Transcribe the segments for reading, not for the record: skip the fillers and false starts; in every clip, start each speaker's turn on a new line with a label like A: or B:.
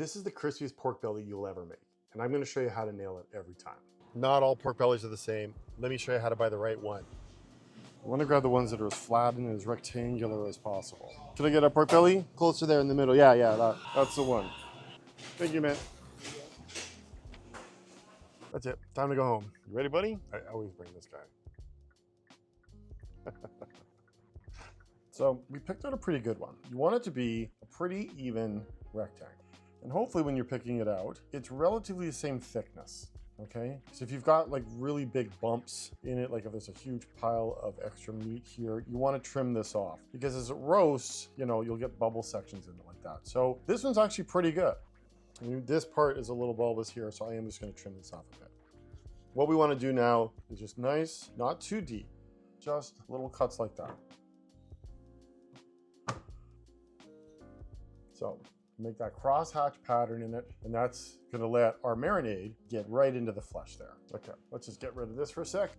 A: This is the crispiest pork belly you'll ever make, and I'm gonna show you how to nail it every time. Not all pork bellies are the same. Let me show you how to buy the right one. I wanna grab the ones that are as flat and as rectangular as possible. Should I get a pork belly? Closer there in the middle. Yeah, that's the one. Thank you, man. That's it, time to go home. You ready, buddy? I always bring this guy. So we picked out a pretty good one. You want it to be a pretty even rectangle. And hopefully when you're picking it out, it's relatively the same thickness, okay? So if you've got like really big bumps in it, like if there's a huge pile of extra meat here, you want to trim this off because as it roasts, you know, you'll get bubble sections in it like that. So this one's actually pretty good. I mean, this part is a little bulbous here, so I am just going to trim this off a bit. What we want to do now is just nice, not too deep, just little cuts like that. So make that crosshatch pattern in it, and that's gonna let our marinade get right into the flesh there. Okay, let's just get rid of this for a sec.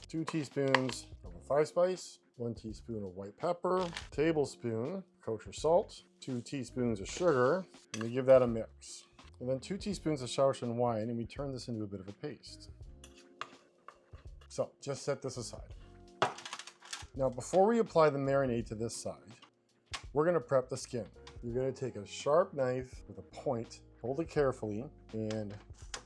A: Two teaspoons of a 5-spice, 1 teaspoon of white pepper, tablespoon kosher salt, 2 teaspoons of sugar, and we give that a mix. And then 2 teaspoons of Shaoxing wine, and we turn this into a bit of a paste. So just set this aside. Now, before we apply the marinade to this side, we're gonna prep the skin. You're gonna take a sharp knife with a point, hold it carefully, and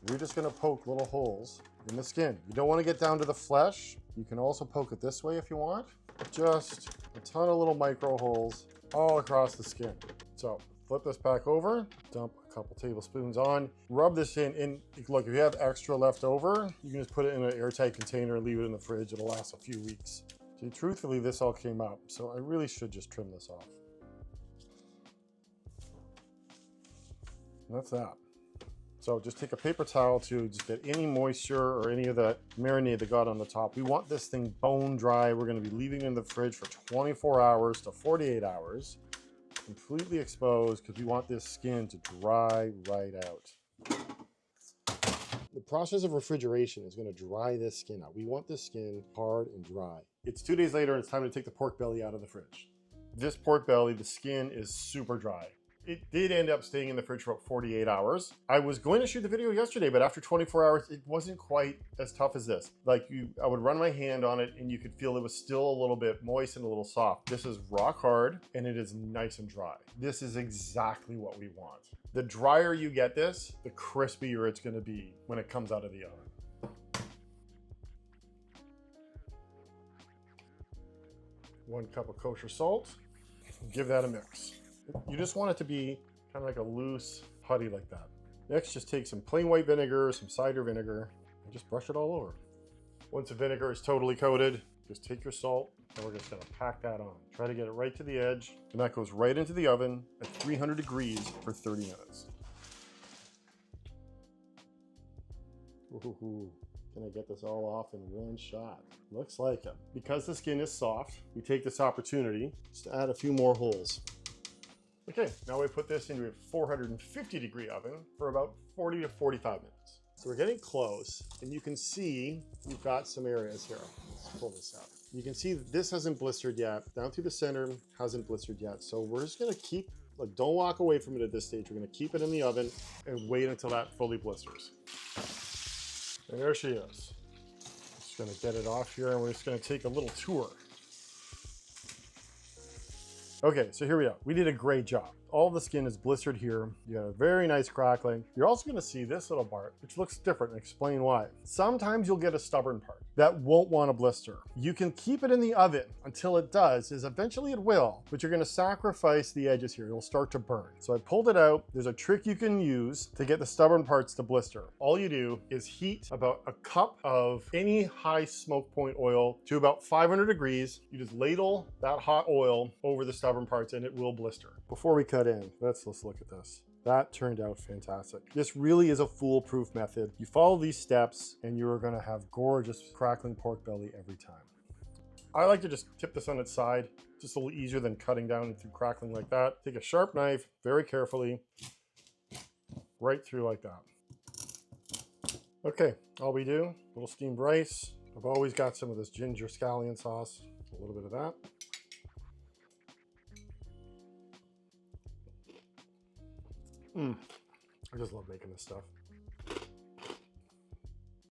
A: we're just gonna poke little holes in the skin. You don't wanna get down to the flesh. You can also poke it this way if you want. Just a ton of little micro holes all across the skin. So flip this back over, dump a couple tablespoons on, rub this in, and look, if you have extra left over, you can just put it in an airtight container and leave it in the fridge. It'll last a few weeks. See, truthfully, this all came out, so I really should just trim this off. And that's that. So just take a paper towel to just get any moisture or any of that marinade that got on the top. We want this thing bone dry. We're gonna be leaving it in the fridge for 24 hours to 48 hours. Completely exposed because we want this skin to dry right out. The process of refrigeration is going to dry this skin out. We want this skin hard and dry. It's 2 days later and it's time to take the pork belly out of the fridge. This pork belly, the skin is super dry. It did end up staying in the fridge for about 48 hours. I was going to shoot the video yesterday, but after 24 hours, it wasn't quite as tough as this. Like I would run my hand on it and you could feel it was still a little bit moist and a little soft. This is rock hard and it is nice and dry. This is exactly what we want. The drier you get this, the crispier it's gonna be when it comes out of the oven. 1 cup of kosher salt, give that a mix. You just want it to be kind of like a loose putty like that. Next, just take some plain white vinegar, some cider vinegar, and just brush it all over. Once the vinegar is totally coated, just take your salt, and we're just gonna pack that on. Try to get it right to the edge, and that goes right into the oven at 300 degrees for 30 minutes. Ooh, can I get this all off in one shot? Looks like it. Because the skin is soft, we take this opportunity just to add a few more holes. Okay, now we put this into a 450 degree oven for about 40 to 45 minutes. So we're getting close, and you can see we've got some areas here. Let's pull this out. You can see that this hasn't blistered yet. Down through the center hasn't blistered yet. So we're just gonna keep, like, don't walk away from it at this stage. We're gonna keep it in the oven and wait until that fully blisters. And there she is. Just gonna get it off here, and we're just gonna take a little tour. Okay, so here we are. We did a great job. All the skin is blistered here. You got a very nice crackling. You're also gonna see this little part, which looks different, and explain why. Sometimes you'll get a stubborn part that won't want to blister. You can keep it in the oven until it does, is eventually it will, but you're gonna sacrifice the edges here. It'll start to burn. So I pulled it out. There's a trick you can use to get the stubborn parts to blister. All you do is heat about a cup of any high smoke point oil to about 500 degrees. You just ladle that hot oil over the stubborn parts and it will blister. Before we cut in, let's look at this. That turned out fantastic. This really is a foolproof method. You follow these steps and you're gonna have gorgeous crackling pork belly every time. I like to just tip this on its side, just a little easier than cutting down through crackling like that. Take a sharp knife, very carefully, right through like that. Okay, all we do, a little steamed rice. I've always got some of this ginger scallion sauce, a little bit of that. I just love making this stuff.